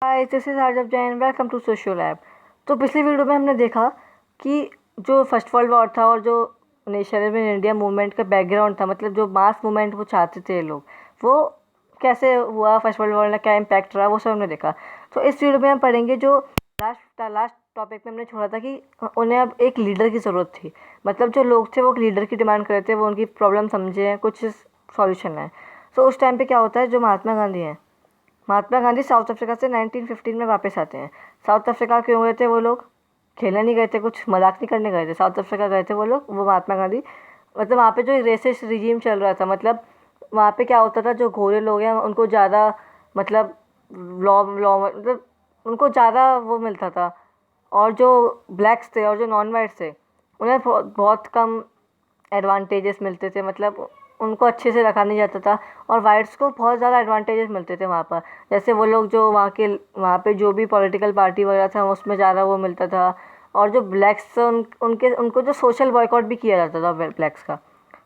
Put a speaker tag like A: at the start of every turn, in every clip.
A: Hi, this is Arjab Jain. Welcome to social lab. तो पिछली video में हमने देखा कि जो फर्स्ट वर्ल्ड वॉर था और जो नेशनल इन इंडिया मूवमेंट का बैकग्राउंड था, मतलब जो मास मूवमेंट वो चाहते थे लोग, वो कैसे हुआ, फर्स्ट वर्ल्ड वॉर का क्या इम्पैक्ट रहा, वो सब हमने देखा। तो इस वीडियो में हम पढ़ेंगे जो लास्ट टॉपिक में हमने छोड़ा था कि उन्हें अब एक लीडर की ज़रूरत थी। मतलब जो लोग थे वो एक लीडर की डिमांड कर रहे थे, वो उनकी प्रॉब्लम समझे, कुछ सॉल्यूशन है। तो उस टाइम पे क्या होता है, जो महात्मा गांधी हैं, महात्मा गांधी साउथ अफ्रीका से 1915 में वापस आते हैं। साउथ अफ्रीका क्यों गए थे वो लोग? खेलने नहीं गए थे, कुछ मजाक नहीं करने गए थे, साउथ अफ्रीका गए थे वो लोग, वो महात्मा गांधी। मतलब वहाँ पे जो रेसिस्ट रिजीम चल रहा था, मतलब वहाँ पे क्या होता था, जो गोरे लोग हैं उनको ज़्यादा, मतलब लॉ लॉ मतलब उनको ज़्यादा वो मिलता था, और जो ब्लैक्स थे और जो नॉन वाइट्स थे उन्हें बहुत कम एडवांटेजेस मिलते थे। मतलब उनको अच्छे से रखा नहीं जाता था, और वाइट्स को बहुत ज़्यादा एडवांटेजेस मिलते थे वहाँ पर। जैसे वो लोग जो वहाँ पे जो भी पॉलिटिकल पार्टी वगैरह था उसमें ज़्यादा वो मिलता था। और जो ब्लैक्स उनके उनको जो सोशल बॉयकॉट भी किया जाता था ब्लैक्स का।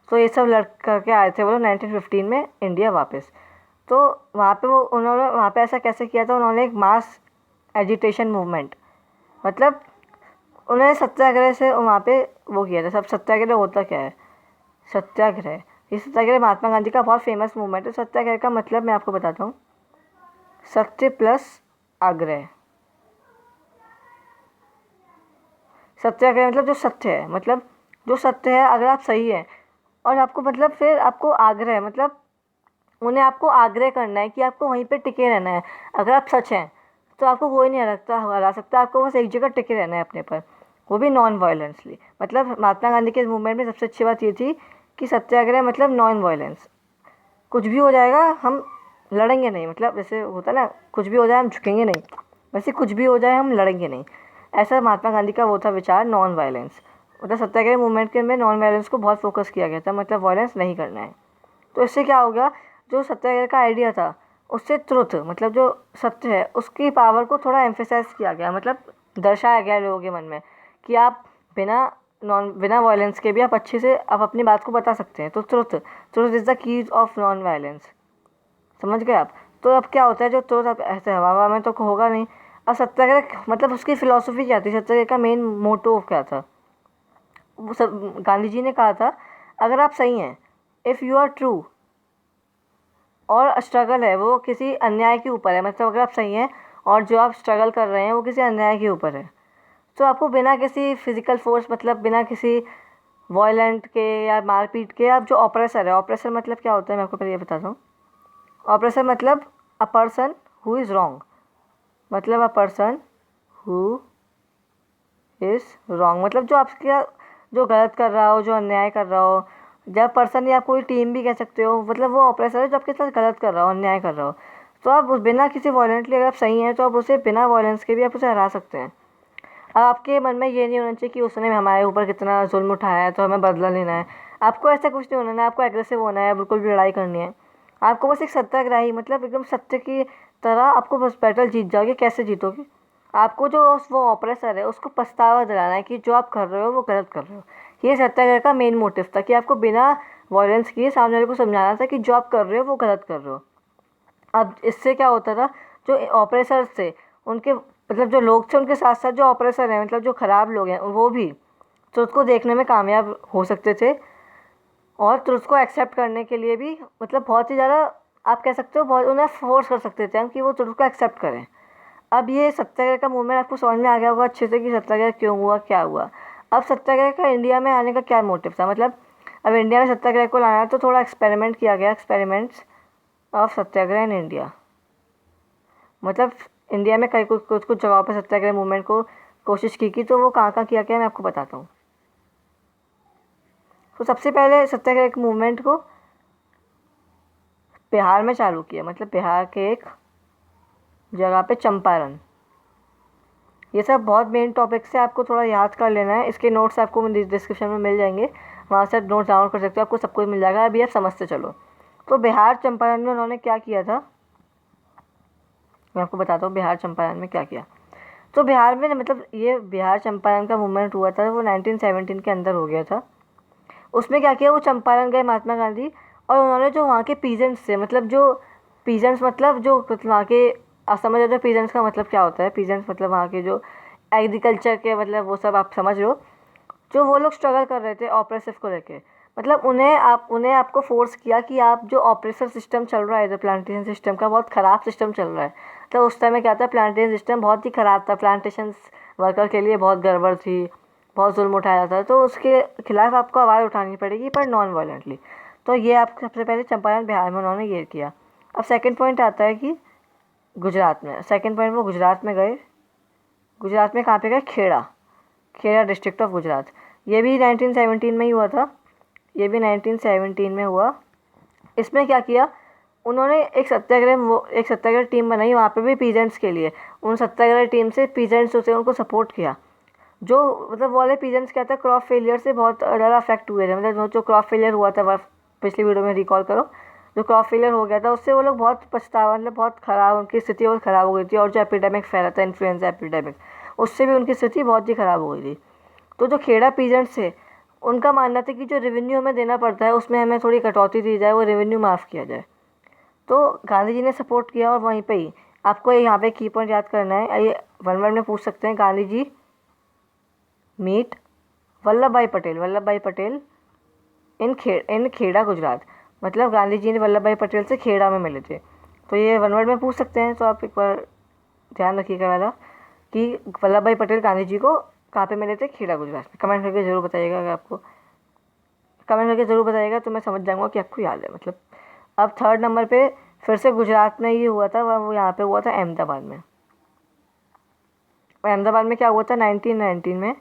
A: तो ये सब लड़ करके आए थे वो लोग 1915 में इंडिया वापस। तो वहाँ पे वो उन्होंने वहाँ पे ऐसा कैसे किया था, उन्होंने एक मास एजिटेशन मूवमेंट, मतलब उन्होंने सत्याग्रह से वहाँ पे वो किया था। सब सत्याग्रह होता क्या है? सत्याग्रह, ये सत्याग्रह महात्मा गांधी का बहुत फेमस मूवमेंट है। सत्याग्रह का मतलब मैं आपको बताता हूँ, सत्य प्लस आग्रह। सत्याग्रह मतलब जो सत्य है, मतलब जो सत्य है, अगर आप सही है और आपको मतलब फिर आपको आग्रह, मतलब उन्हें आपको आग्रह करना है कि आपको वहीं पे टिके रहना है। अगर आप सच हैं तो आपको कोई नहीं हरा सकता, आपको बस एक जगह टिके रहना है अपने पर, वो भी नॉन वायलेंसली। मतलब महात्मा गांधी के मूवमेंट में सबसे अच्छी बात ये थी कि सत्याग्रह मतलब नॉन वायलेंस। कुछ भी हो जाएगा हम लड़ेंगे नहीं, मतलब जैसे होता है ना, कुछ भी हो जाए हम झुकेंगे नहीं, वैसे कुछ भी हो जाए हम लड़ेंगे नहीं। ऐसा महात्मा गांधी का वो था विचार, नॉन वायलेंस। मतलब सत्याग्रह मूवमेंट के में नॉन वायलेंस को बहुत फोकस किया गया था, मतलब वायलेंस नहीं करना है। तो इससे क्या हो गया, जो सत्याग्रह का आइडिया था उससे ट्रुथ, मतलब जो सत्य है उसकी पावर को थोड़ा एम्फेसाइज किया गया, मतलब दर्शाया गया लोगों के मन में कि आप बिना वायलेंस के भी आप अच्छे से आप अपनी बात को बता सकते हैं। तो truth, truth is the keys of non violence. समझ गए आप? तो अब क्या होता है, जो ट्रुथ अब ऐसे हवा हवा में तो होगा नहीं। अब सत्याग्रह मतलब उसकी फिलॉसफी क्या थी, सत्याग्रह का मेन मोटो क्या था? वो सब गांधी जी ने कहा था, अगर आप सही हैं, इफ़ यू आर ट्रू, और स्ट्रगल है वो किसी अन्याय के ऊपर है, मतलब अगर आप सही हैं और जो आप स्ट्रगल कर रहे हैं वो किसी अन्याय के ऊपर है, तो आपको बिना किसी फिजिकल फोर्स, मतलब बिना किसी वॉयलेंट के या मारपीट के, आप जो ऑपरेसर है, ऑपरेसर मतलब क्या होता है मैं आपको पहले ये बताता हूँ। ऑपरेसर मतलब a person who is wrong, मतलब a person who is wrong, मतलब जो आपके जो गलत कर रहा हो, जो अन्याय कर रहा हो। जब पर्सन या कोई टीम भी कह सकते हो, मतलब वो ऑपरेसर है जो आपके साथ गलत कर रहा हो, अन्याय कर रहा हो। तो आप बिना किसी वॉयलेंटली, अगर आप सही हैं तो आप उसे बिना वॉयलेंस के भी आप उसे हरा सकते हैं। अब आपके मन में ये नहीं होना चाहिए कि उसने हमारे ऊपर कितना जुल्म उठाया है तो हमें बदला लेना है। आपको ऐसा कुछ नहीं होना है, आपको एग्रेसिव होना है, बिल्कुल भी लड़ाई करनी है। आपको बस एक सत्याग्रही, मतलब एकदम सत्य की तरह आपको बस बैटल जीत जाओगे। कैसे जीतोगे? आपको जो वो ऑपरेसर है उसको पछतावा दिलाना है कि जो आप कर रहे हो वो गलत कर रहे हो। ये सत्याग्रह का मेन मोटिव था कि आपको बिना वायलेंस किए सामने वाले को समझाना था कि जो आप कर रहे हो वो गलत कर रहे हो। अब इससे क्या होता था, जो ऑपरेसर थे उनके, मतलब जो लोग थे उनके साथ साथ जो ऑपरेसर हैं, मतलब जो ख़राब लोग हैं, वो भी ट्रुथ को देखने में कामयाब हो सकते थे, और ट्रुथ को एक्सेप्ट करने के लिए भी, मतलब बहुत ही ज़्यादा आप कह सकते हो, बहुत उन्हें फोर्स कर सकते थे हम कि वो ट्रुथ को एक्सेप्ट करें। अब ये सत्याग्रह का मूवमेंट आपको समझ में आ गया होगा अच्छे से कि सत्याग्रह क्यों हुआ, क्या हुआ। अब सत्याग्रह का इंडिया में आने का क्या मोटिव था, मतलब अब इंडिया में सत्याग्रह को लाना तो थोड़ा एक्सपेरिमेंट किया गया, experiments of Satyagraha in India. मतलब इंडिया में कई कुछ कुछ कुछ जगहों पर सत्याग्रह मूवमेंट को कोशिश की तो वो कहाँ किया गया मैं आपको बताता हूँ। तो सबसे पहले सत्याग्रह के मूवमेंट को बिहार में चालू किया, मतलब बिहार के एक जगह पे चंपारण। ये सब बहुत मेन टॉपिक से आपको थोड़ा याद कर लेना है, इसके नोट्स आपको डिस्क्रिप्शन में मिल जाएंगे, वहाँ से नोट्स डाउनलोड कर सकते हो, आपको सब कुछ मिल जाएगा। अभी आप समझते चलो। तो बिहार चंपारण में उन्होंने क्या किया था मैं आपको बताता हूँ, बिहार चंपारण में क्या किया। तो बिहार में, मतलब ये बिहार चंपारण का मूवमेंट हुआ था वो 1917 के अंदर हो गया था। उसमें क्या किया, वो चंपारण गए महात्मा गांधी, और उन्होंने जो वहाँ के पीजेंट्स थे, मतलब जो पीजेंट्स मतलब जो वहाँ के आप समझ रहे हो पीजेंट्स का मतलब क्या होता है। पीजेंट्स मतलब वहाँ के जो एग्रीकल्चर के मतलब वो सब आप समझ रहे हो, जो वो लोग स्ट्रगल कर रहे थे ऑपरेसिव को लेके। मतलब उन्हें आपको फोर्स किया कि आप जो ऑपरेसिव सिस्टम चल रहा है जो प्लांटेशन सिस्टम का बहुत ख़राब सिस्टम चल रहा है। तो उस टाइम में क्या था, प्लांटेशन सिस्टम बहुत ही ख़राब था, प्लांटेशन वर्कर के लिए बहुत गड़बड़ थी, बहुत जुल्म उठाया जाता था। तो उसके खिलाफ आपको आवाज़ उठानी पड़ेगी, पर नॉन वायलेंटली। तो ये आप सबसे पहले चंपारण बिहार में उन्होंने ये किया। अब सेकंड पॉइंट आता है कि गुजरात में, सेकंड पॉइंट वो गुजरात में गए। गुजरात में कहाँ पे गए, खेड़ा डिस्ट्रिक्ट ऑफ गुजरात। ये भी 1917 में ही हुआ था, ये भी 1917 में हुआ। इसमें क्या किया उन्होंने, एक सत्याग्रह टीम बनाई वहाँ पे भी पीजेंट्स के लिए। उन सत्याग्रह टीम से पीजेंट्स जो थे उनको सपोर्ट किया। जो मतलब वो वाले पीजेंट्स क्या था, क्रॉप फेलियर से बहुत ज़्यादा अफेक्ट हुए थे। मतलब जो क्रॉप फेलियर हुआ था, पिछली वीडियो में रिकॉल करो, जो क्रॉप फेलियर हो गया था उससे वो लोग बहुत पछतावा, मतलब बहुत ख़राब उनकी स्थिति बहुत ख़राब हो गई थी। और जो एपिडेमिक फैला था इन्फ्लुएंजा एपिडेमिक, उससे भी उनकी स्थिति बहुत ही ख़राब हो गई थी। तो जो खेड़ा पीजेंट्स थे उनका मानना था कि जो रेवेन्यू हमें देना पड़ता है उसमें हमें थोड़ी कटौती दी जाए, वो रेवेन्यू माफ़ किया जाए। तो गांधी जी ने सपोर्ट किया। और वहीं पे ही आपको यहाँ पे की पॉइंट याद करना है, ये वन वर्ड में पूछ सकते हैं। गांधी जी मीट वल्लभ भाई पटेल इन खेड़ा गुजरात। मतलब गांधी जी ने वल्लभ भाई पटेल से खेड़ा में मिले थे। तो ये वन वर्ड में पूछ सकते हैं, तो आप एक बार ध्यान रखिएगा वाला कि वल्लभ भाई पटेल गांधी जी को कहाँ पे मिले थे, खेड़ा गुजरात में। कमेंट करके ज़रूर बताइएगा, अगर आपको कमेंट करके ज़रूर बताइएगा तो मैं समझ जाऊँगा कि आपको याद है। मतलब अब थर्ड नंबर पे फिर से गुजरात में ये हुआ था, वो यहाँ पे हुआ था अहमदाबाद में। अहमदाबाद में क्या हुआ था, 1919 में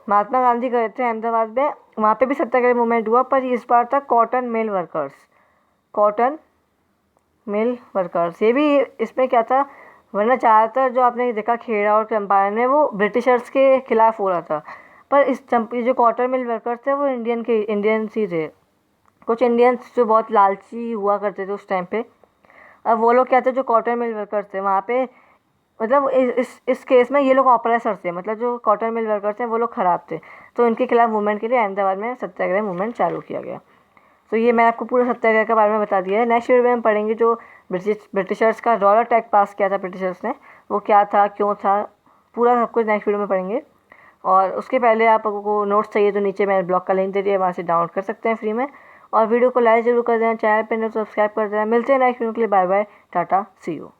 A: महात्मा गांधी गए थे अहमदाबाद में। वहाँ पे भी सत्याग्रह मूवमेंट हुआ, पर इस बार था कॉटन मिल वर्कर्स। ये भी इसमें क्या था, वरना ज़्यादातर जो आपने देखा खेड़ा और चंपारण में वो ब्रिटिशर्स के खिलाफ हो रहा था। पर ये जो कॉटन मिल वर्कर्स थे वो इंडियंस ही थे। कुछ इंडियंस जो बहुत लालची हुआ करते थे उस टाइम पे। अब वो लोग क्या थे, जो कॉटन मिल वर्कर्स थे वहाँ पे, मतलब इस केस में ये लोग ऑपरेसर थे। मतलब जो कॉटन मिल वर्कर्स थे वो लोग ख़राब थे। तो इनके खिलाफ मूवमेंट के लिए अहमदाबाद में सत्याग्रह मूवमेंट चालू किया गया। तो ये मैं आपको पूरा सत्याग्रह के बारे में बता दिया है। नेक्स्ट वीडियो में हम पढ़ेंगे जो ब्रिटिशर्स का रॉयल्टी एक्ट पास किया था ब्रिटिशर्स ने, वो क्या था, क्यों था, पूरा सब कुछ नेक्स्ट वीडियो में पढ़ेंगे। और उसके पहले आपको नोट्स चाहिए तो नीचे मैंने ब्लॉग का लिंक दे दिया, वहाँ से डाउनलोड कर सकते हैं फ्री में। और वीडियो को लाइक ज़रूर कर देना, चैनल पर सब्सक्राइब कर देना। मिलते हैं नेक्स्ट वीडियो के लिए, bye bye, tata, see you.